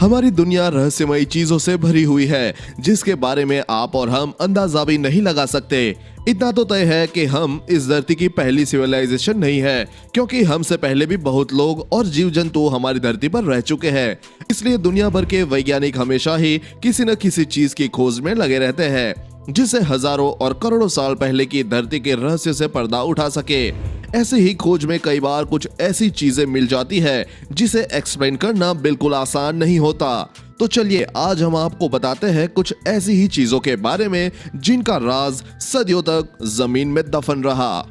हमारी दुनिया रहस्यमयी चीजों से भरी हुई है जिसके बारे में आप और हम अंदाजा भी नहीं लगा सकते। इतना तो तय है कि हम इस धरती की पहली सिविलाइजेशन नहीं है, क्योंकि हमसे पहले भी बहुत लोग और जीव जंतु हमारी धरती पर रह चुके हैं। इसलिए दुनिया भर के वैज्ञानिक हमेशा ही किसी न किसी चीज की खोज में लगे रहते हैं जिसे हजारों और करोड़ों साल पहले की धरती के रहस्य से पर्दा उठा सके। ऐसे ही खोज में कई बार कुछ ऐसी चीजें मिल जाती है जिसे एक्सप्लेन करना बिल्कुल आसान नहीं होता। तो चलिए आज हम आपको बताते हैं कुछ ऐसी ही चीजों के बारे में जिनका राज सदियों तक जमीन में दफन रहा।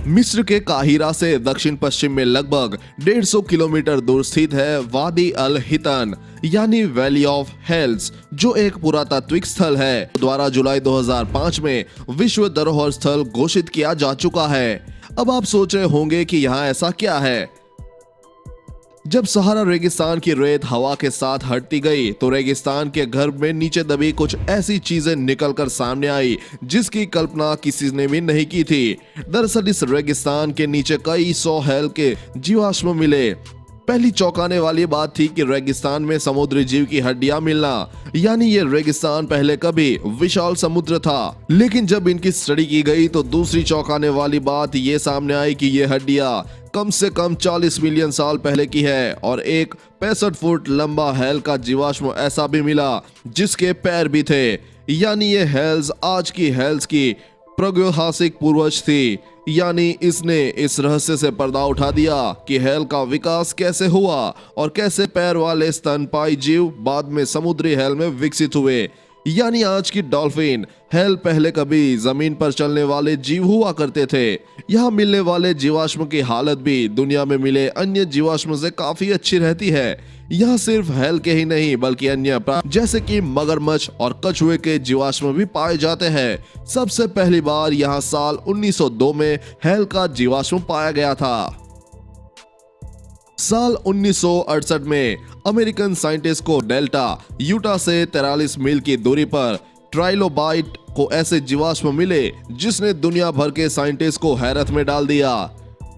मिस्र के काहिरा से दक्षिण पश्चिम में लगभग 150 किलोमीटर दूर स्थित है वादी अल हितन यानी वैली ऑफ हेल्स, जो एक पुरातात्विक स्थल है द्वारा जुलाई 2005 में विश्व धरोहर स्थल घोषित किया जा चुका है। अब आप सोच रहे होंगे कि यहाँ ऐसा क्या है। जब सहारा रेगिस्तान की रेत हवा के साथ हटती गई तो रेगिस्तान के गर्भ में नीचे दबी कुछ ऐसी चीजें निकलकर सामने आई जिसकी कल्पना किसी ने भी नहीं की थी। दरअसल इस रेगिस्तान के नीचे कई 100 हेल के जीवाश्म मिले। पहली चौंकाने वाली बात थी कि रेगिस्तान में समुद्री जीव की हड्डियां मिलना, यानी ये रेगिस्तान पहले कभी विशाल समुद्र था। लेकिन जब इनकी स्टडी की गई तो दूसरी चौंकाने वाली बात ये सामने आई कि ये हड्डियां कम से कम 40 मिलियन साल पहले की है और एक 65 फुट लंबा हेल का जीवाश्म ऐसा भी मिला जिसके पैर भी थे, यानी ये हेल्स आज की हेल्स की प्रागैतिहासिक पूर्वज थी। यानी इसने इस रहस्य से पर्दा उठा दिया कि हेल का विकास कैसे हुआ और कैसे पैर वाले स्तनपायी जीव बाद में समुद्री हेल में विकसित हुए। यानी आज की डॉल्फिन हेल पहले कभी जमीन पर चलने वाले जीव हुआ करते थे। यहाँ मिलने वाले जीवाश्म की हालत भी दुनिया में मिले अन्य जीवाश्म से काफी अच्छी रहती है। यहाँ सिर्फ हेल के ही नहीं बल्कि अन्य जैसे कि मगरमच्छ और कछुए के जीवाश्म भी पाए जाते हैं। सबसे पहली बार यहाँ साल 1902 में हेल का जीवाश्म पाया गया था। साल 1968 में अमेरिकन साइंटिस्ट को डेल्टा यूटा से 43 मील की दूरी पर ट्राइलोबाइट को ऐसे जीवाश्म मिले जिसने दुनिया भर के साइंटिस्ट को हैरत में डाल दिया।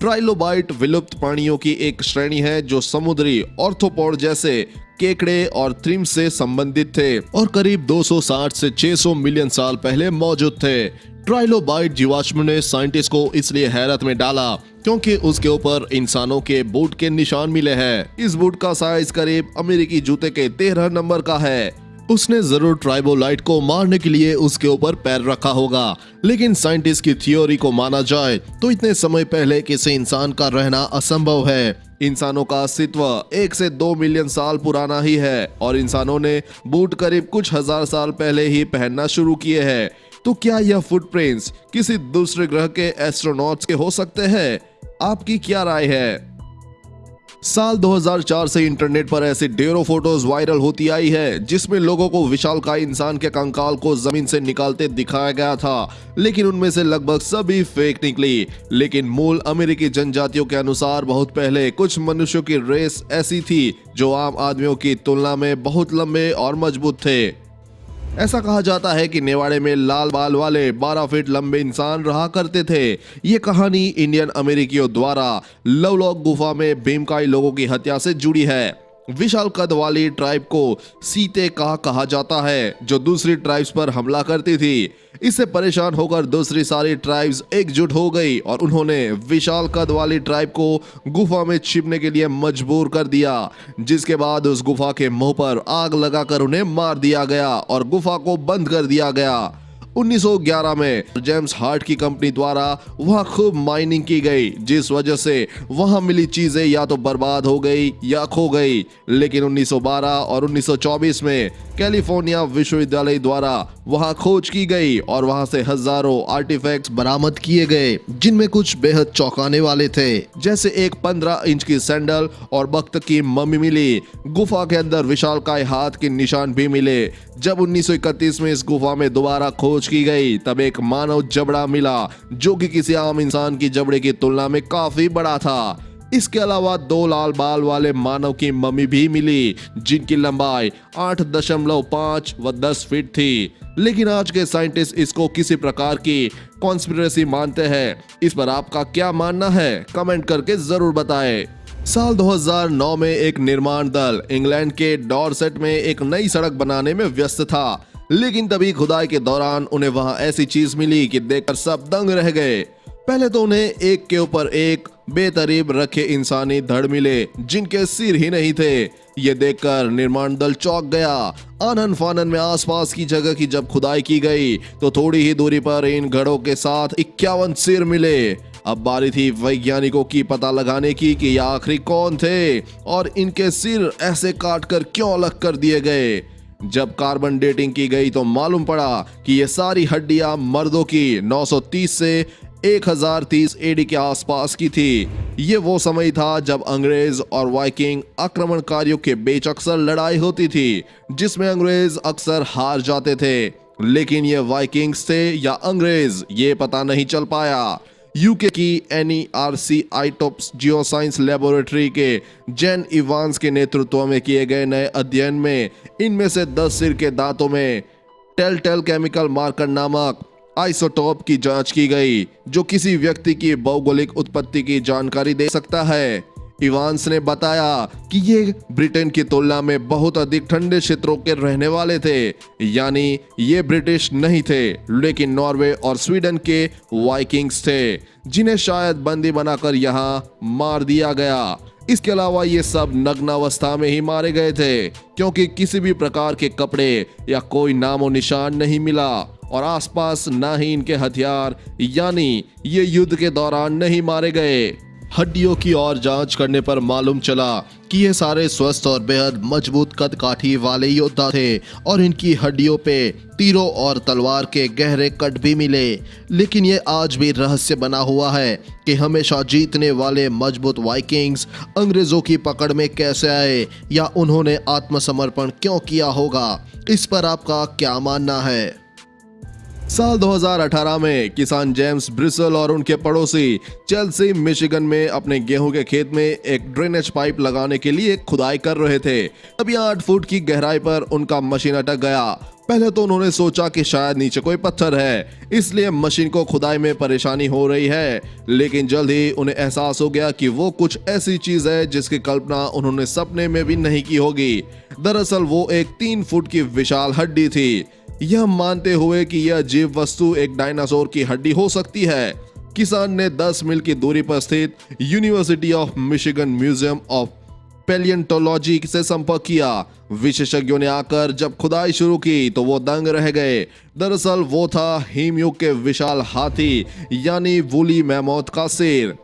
ट्राइलोबाइट विलुप्त प्राणियों की एक श्रेणी है जो समुद्री ऑर्थोपोड जैसे केकड़े और त्रिम से संबंधित थे और करीब 260 से 600 मिलियन साल पहले मौजूद थे। ट्राइलोबाइट जीवाश्म ने साइंटिस्ट को इसलिए हैरत में डाला क्योंकि उसके ऊपर इंसानों के बूट के निशान मिले हैं। इस बूट का साइज करीब अमेरिकी जूते के 13 नंबर का है। उसने जरूर ट्राइलोबाइट को मारने के लिए उसके ऊपर पैर रखा होगा, लेकिन साइंटिस्ट की थ्योरी को माना जाए तो इतने समय पहले किसी इंसान का रहना असंभव है। इंसानों का अस्तित्व 1 से 2 मिलियन साल पुराना ही है और इंसानों ने बूट करीब कुछ हजार साल पहले ही पहनना शुरू किए हैं। तो क्या यह फुटप्रिंट्स किसी दूसरे ग्रह के एस्ट्रोनॉट्स के हो सकते हैं? आपकी क्या राय है? साल 2004 से इंटरनेट पर ऐसी ढेरों फोटोज वायरल होती आई है जिसमें लोगों को विशालकाय इंसान के कंकाल को जमीन से निकालते दिखाया गया था, लेकिन उनमें से लगभग सभी फेक निकली। लेकिन मूल अमेरिकी जनजातियों के अनुसार बहुत पहले कुछ मनुष्यों की रेस ऐसी थी जो आम आदमियों की तुलना में बहुत लंबे और मजबूत थे। ऐसा कहा जाता है कि नेवाड़े में लाल बाल वाले 12 फीट लंबे इंसान रहा करते थे। ये कहानी इंडियन अमेरिकियों द्वारा लवलॉक गुफा में भीमकाई लोगों की हत्या से जुड़ी है। विशाल कद वाली ट्राइब को सीते कहा जाता है जो दूसरी ट्राइब्स पर हमला करती थी। इससे परेशान होकर दूसरी सारी ट्राइब्स एकजुट हो गई और उन्होंने विशाल कद वाली ट्राइब को गुफा में छिपने के लिए मजबूर कर दिया, जिसके बाद उस गुफा के मुंह पर आग लगाकर उन्हें मार दिया गया और गुफा को बंद कर दिया गया। 1911 में जेम्स हार्ट की कंपनी द्वारा वहां खूब माइनिंग की गई, जिस वजह से वहां मिली चीजें या तो बर्बाद हो गई या खो गई। लेकिन 1912 और 1924 में कैलिफोर्निया विश्वविद्यालय द्वारा वहां खोज की गई और वहां से हजारों आर्टिफैक्ट्स बरामद किए गए जिनमें कुछ बेहद चौंकाने वाले थे, जैसे एक 15 इंच की सैंडल और बख्त की मम्मी मिली। गुफा के अंदर विशालकाय हाथ के निशान भी मिले। जब 1931 में इस गुफा में दोबारा खोज की गई तब एक मानव जबड़ा मिला जो कि किसी आम इंसान की जबड़े की तुलना में काफी बड़ा था। इसके अलावा 2 लाल बाल वाले मानव की मम्मी भी मिली जिनकी लंबाई 8.5 व 10 फीट थी। लेकिन आज के साइंटिस्ट इसको किसी प्रकार की कॉन्स्पिरेसी मानते हैं। इस पर आपका क्या मानना है? कमेंट करके जरूर बताएं। साल 2009 में एक निर्माण दल इंग्लैंड के डॉरसेट में एक नई सड़क बनाने में व्यस्त था, लेकिन तभी खुदाई के दौरान उन्हें वहां ऐसी चीज मिली कि देखकर सब दंग रह गए। पहले तो उन्हें एक के ऊपर एक बेतरतीब रखे इंसानी धड़ मिले जिनके सिर ही नहीं थे। ये देखकर निर्माण दल चौंक गया। आनन फानन में आसपास की जगह की जब खुदाई की गई तो थोड़ी ही दूरी पर इन घड़ों के साथ 51 सिर मिले। अब बारी थी वैज्ञानिकों की पता लगाने की कि ये आखिरी कौन थे और इनके सिर ऐसे काट कर क्यों अलग कर दिए गए। जब कार्बन डेटिंग की गई तो मालूम पड़ा कि ये सारी हड्डियां मर्दों की 930 से 1030 एडी के आसपास की थी। ये वो समय था जब अंग्रेज और वाइकिंग आक्रमणकारियों के बीच अक्सर लड़ाई होती थी, जिसमें अंग्रेज अक्सर हार जाते थे, लेकिन ये वाइकिंग्स थे या अंग्रेज ये पता नहीं चल पाया। यूके की NERC आइटोप्स जियोसाइंस लेबोरेटरी के जेन इवांस के नेतृत्व में किए गए नए अध्ययन में इनमें से 10 सिर के दांतों में टेल केमिकल मार्कर नामक आइसोटोप की जांच की गई, जो किसी व्यक्ति की भौगोलिक उत्पत्ति की जानकारी दे सकता है। इवांस ने बताया कि ये ब्रिटेन की तुलना में बहुत अधिक ठंडे क्षेत्रों के रहने वाले थे, यानी ये ब्रिटिश नहीं थे, लेकिन नॉर्वे और स्वीडन के वाइकिंग्स थे, जिन्हें शायद बंदी बनाकर यहाँ मार दिया गया। इसके अलावा ये सब नग्न अवस्था में ही मारे गए थे, क्योंकि किसी भी प्रकार के कपड़े या कोई नामो निशान नहीं मिला और आसपास ना ही इनके हथियार, यानी ये युद्ध के दौरान नहीं मारे गए। हड्डियों की और जांच करने पर मालूम चला कि ये सारे स्वस्थ और बेहद मजबूत कद काठी वाले योद्धा थे और इनकी हड्डियों पे तीरों और तलवार के गहरे कट भी मिले। लेकिन ये आज भी रहस्य बना हुआ है कि हमेशा जीतने वाले मजबूत वाइकिंग्स अंग्रेजों की पकड़ में कैसे आए या उन्होंने आत्मसमर्पण क्यों किया होगा। इस पर आपका क्या मानना है? साल 2018 में किसान जेम्स ब्रिसल और उनके पड़ोसी चेल्सी मिशिगन में अपने गेहूं के खेत में एक ड्रेनेज पाइप लगाने के लिए खुदाई कर रहे थे। तभी 8 फुट की गहराई पर उनका मशीन अटक गया। पहले तो उन्होंने सोचा कि शायद नीचे कोई पत्थर है, इसलिए मशीन को खुदाई में परेशानी हो रही है, लेकिन जल्द ही उन्हें एहसास हो गया कि वो कुछ ऐसी चीज है जिसकी कल्पना उन्होंने सपने में भी नहीं की होगी। दरअसल वो एक 3 फुट की विशाल हड्डी थी। यह मानते हुए कि यह जीव वस्तु एक डायनासोर की हड्डी हो सकती है, किसान ने 10 मील की दूरी पर स्थित university of Michigan museum of palaeontology से संपर्क किया। विशेषज्ञों ने आकर जब खुदाई शुरू की तो वो दंग रह गए। दरअसल वो था हिमयुग के विशाल हाथी यानी वूली मैमोथ का सिर।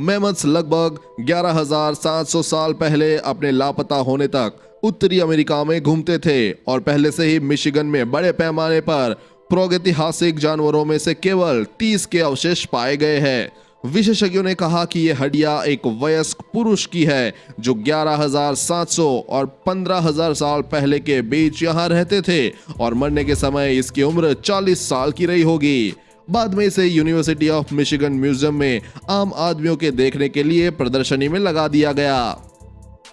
मैमथ्स लगभग 11,700 साल पहले अपने लापता होने तक उत्तरी अमेरिका में घूमते थे और पहले से ही मिशिगन में बड़े पैमाने पर प्रागैतिहासिक जानवरों में से केवल 30 के अवशेष पाए गए हैं। विशेषज्ञों ने कहा कि यह हड्डियां एक वयस्क पुरुष की है जो 11,700 और 15,000 साल पहले के बीच यहां रहते थे और मरने के समय इसकी उम्र 40 साल की रही होगी। बाद में इसे यूनिवर्सिटी ऑफ मिशिगन म्यूजियम में आम आदमियों के देखने के लिए प्रदर्शनी में लगा दिया गया।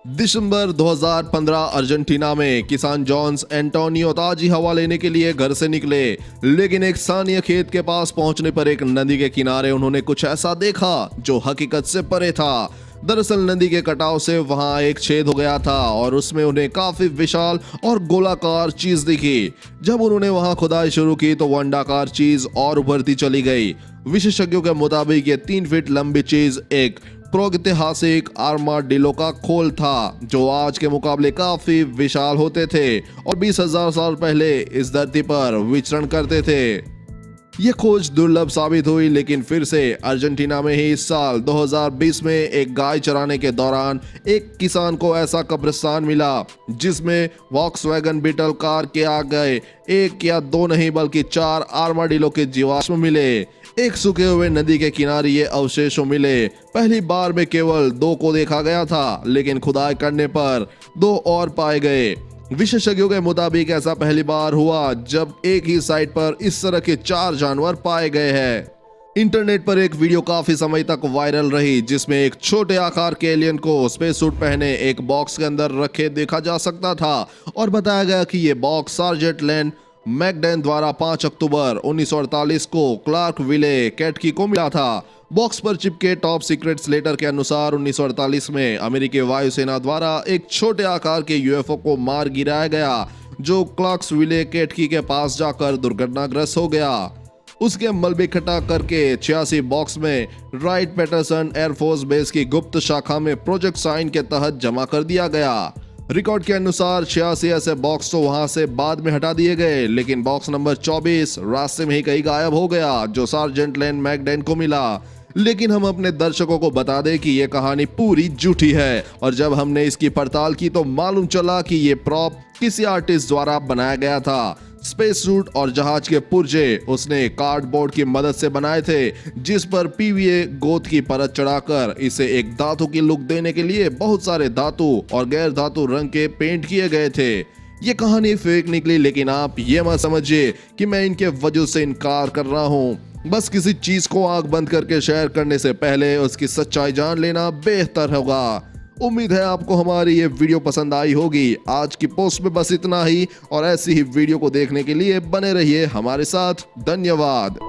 दिसंबर 2015 अर्जेंटीना में किसान जॉन्स एंटोनियो ताजी हवा लेने के लिए घर से निकले, लेकिन एक स्थानीय खेत के पास पहुंचने पर एक नदी के किनारे उन्होंने कुछ ऐसा देखा जो हकीकत से परे था। दरअसल नदी के कटाव से वहां एक छेद हो गया था और उसमें उन्हें काफी विशाल और गोलाकार चीज दिखी। जब उन्होंने वहां खुदाई शुरू की तो वो अंडाकार चीज और उभरती चली गई। विशेषज्ञों के मुताबिक ये 3 फीट लंबी चीज एक प्रागैतिहासिक आर्माडिलो का खोल था, जो आज के मुकाबले काफी विशाल होते थे और 20,000 साल पहले इस धरती पर विचरण करते थे। यह खोज दुर्लभ साबित हुई, लेकिन फिर से अर्जेंटीना में ही इस साल 2020 में एक गाय चराने के दौरान एक किसान को ऐसा कब्रिस्तान मिला जिसमें वॉक्सवैगन बीटल कार के आ गए 1 या 2 नहीं बल्कि 4 आर्माडिलो के जीवाश्म मिले। एक सूखे हुए नदी के किनारे ये अवशेष मिले। पहली बार में केवल 2 को देखा गया था, लेकिन खुदाई करने पर 2 और पाए गए। विशेषज्ञों के मुताबिक ऐसा पहली बार हुआ जब एक ही साइट पर इस तरह के 4 जानवर पाए गए हैं। इंटरनेट पर एक वीडियो काफी समय तक वायरल रही जिसमें एक छोटे आकार के एलियन को स्पेस सूट पहने एक बॉक्स के अंदर रखे देखा जा सकता था और बताया गया कि ये बॉक्स सार्जेंट लेन मैकडैन द्वारा 5 अक्टूबर 1948 को क्लार्क विले कैटकी को मिला था। बॉक्स पर चिपके टॉप सीक्रेट्स लेटर के अनुसार 1948 में अमेरिकी वायुसेना द्वारा एक छोटे आकार के यूएफओ को मार गिराया गया जो क्लार्क्सविले केटकी के पास जाकर दुर्घटनाग्रस्त हो गया। उसके मलबे इकट्ठा करके 86 बॉक्स में राइट पैटरसन एयरफोर्स बेस की गुप्त शाखा में प्रोजेक्ट साइन के तहत जमा कर दिया गया। रिकॉर्ड के अनुसार 86 ऐसे बॉक्स तो वहां से बाद में हटा दिए गए, लेकिन बॉक्स नंबर 24 रास्ते में ही कहीं गायब हो गया जो सार्जेंट लेन मैकडेन को मिला। लेकिन हम अपने दर्शकों को बता दें कि ये कहानी पूरी झूठी है और जब हमने इसकी पड़ताल की तो मालूम चला कि ये प्रॉप किसी आर्टिस्ट द्वारा बनाया गया था। स्पेस सूट और जहाज के पुर्जे उसने कार्डबोर्ड की मदद से बनाए थे जिस पर पीवीए गोत की परत चढ़ाकर इसे एक धातु की लुक देने के लिए बहुत सारे धातु और गैर धातु रंग के पेंट किए गए थे। ये कहानी फेक निकली, लेकिन आप ये मत समझिए कि मैं इनके वजूद से इनकार कर रहा हूँ। बस किसी चीज को आंख बंद करके शेयर करने से पहले उसकी सच्चाई जान लेना बेहतर होगा। उम्मीद है आपको हमारी ये वीडियो पसंद आई होगी। आज की पोस्ट में बस इतना ही और ऐसी ही वीडियो को देखने के लिए बने रहिए हमारे साथ। धन्यवाद।